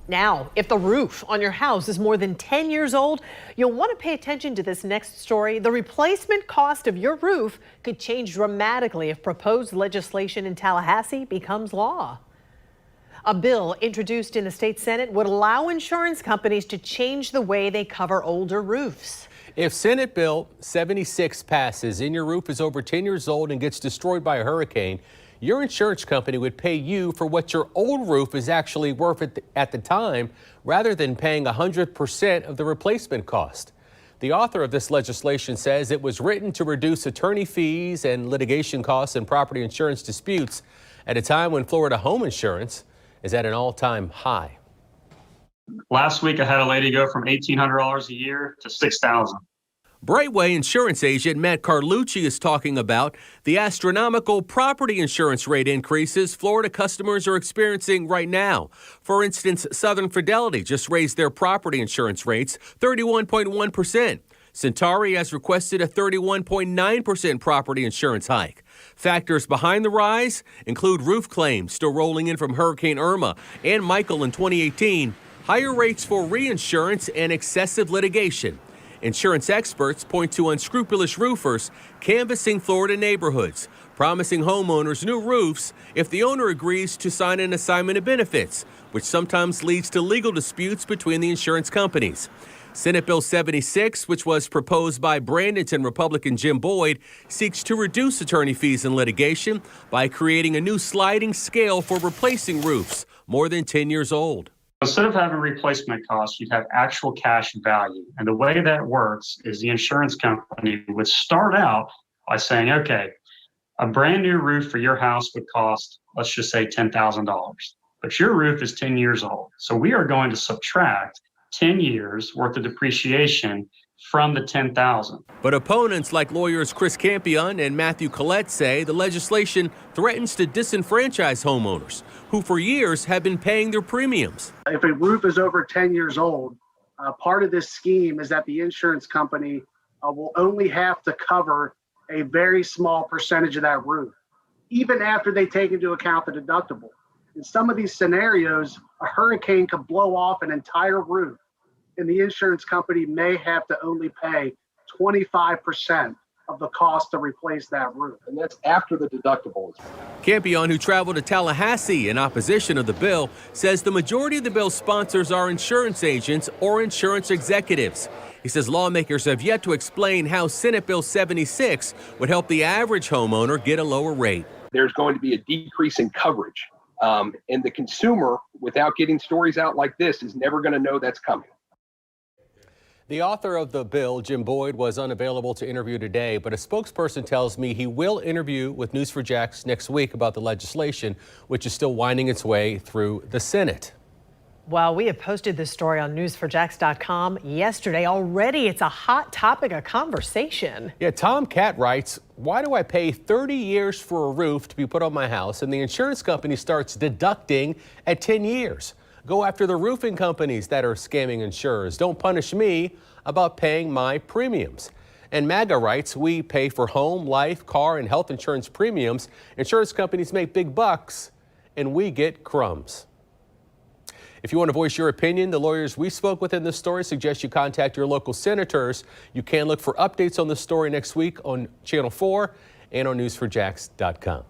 Now, if the roof on your house is more than 10 years old, you'll want to pay attention to this next story. The replacement cost of your roof could change dramatically if proposed legislation in Tallahassee becomes law. A bill introduced in the state Senate would allow insurance companies to change the way they cover older roofs. If Senate Bill 76 passes and your roof is over 10 years old and gets destroyed by a hurricane, your insurance company would pay you for what your old roof is actually worth at the time, rather than paying 100% of the replacement cost. The author of this legislation says it was written to reduce attorney fees and litigation costs in property insurance disputes at a time when Florida home insurance is at an all-time high. Last week, I had a lady go from $1,800 a year to $6,000. Brightway insurance agent Matt Carlucci is talking about the astronomical property insurance rate increases Florida customers are experiencing right now. For instance, Southern Fidelity just raised their property insurance rates 31.1%. Centauri has requested a 31.9% property insurance hike. Factors behind the rise include roof claims still rolling in from Hurricane Irma and Michael in 2018, higher rates for reinsurance, and excessive litigation. Insurance experts point to unscrupulous roofers canvassing Florida neighborhoods, promising homeowners new roofs if the owner agrees to sign an assignment of benefits, which sometimes leads to legal disputes between the insurance companies. Senate Bill 76, which was proposed by Bradenton Republican Jim Boyd, seeks to reduce attorney fees and litigation by creating a new sliding scale for replacing roofs more than 10 years old. Instead of having replacement costs, you'd have actual cash value. And the way that works is the insurance company would start out by saying, okay, a brand new roof for your house would cost, let's just say $10,000, but your roof is 10 years old. So we are going to subtract 10 years worth of depreciation from the $10,000. But opponents like lawyers Chris Campion and Matthew Collette say the legislation threatens to disenfranchise homeowners who for years have been paying their premiums. If a roof is over 10 years old, part of this scheme is that the insurance company will only have to cover a very small percentage of that roof, even after they take into account the deductible. In some of these scenarios, a hurricane could blow off an entire roof, and the insurance company may have to only pay 25% of the cost to replace that roof. And that's after the deductible. Campion, who traveled to Tallahassee in opposition of the bill, says the majority of the bill's sponsors are insurance agents or insurance executives. He says lawmakers have yet to explain how Senate Bill 76 would help the average homeowner get a lower rate. There's going to be a decrease in coverage. And the consumer, without getting stories out like this, is never going to know that's coming. The author of the bill, Jim Boyd, was unavailable to interview today, but a spokesperson tells me he will interview with News4JAX next week about the legislation, which is still winding its way through the Senate. Well, we have posted this story on news4jax.com yesterday. Already, it's a hot topic of conversation. Yeah, Tom Cat writes, why do I pay 30 years for a roof to be put on my house and the insurance company starts deducting at 10 years? Go after the roofing companies that are scamming insurers. Don't punish me about paying my premiums. And MAGA writes, we pay for home, life, car, and health insurance premiums. Insurance companies make big bucks, and we get crumbs. If you want to voice your opinion, the lawyers we spoke with in this story suggest you contact your local senators. You can look for updates on this story next week on Channel 4 and on news4jax.com.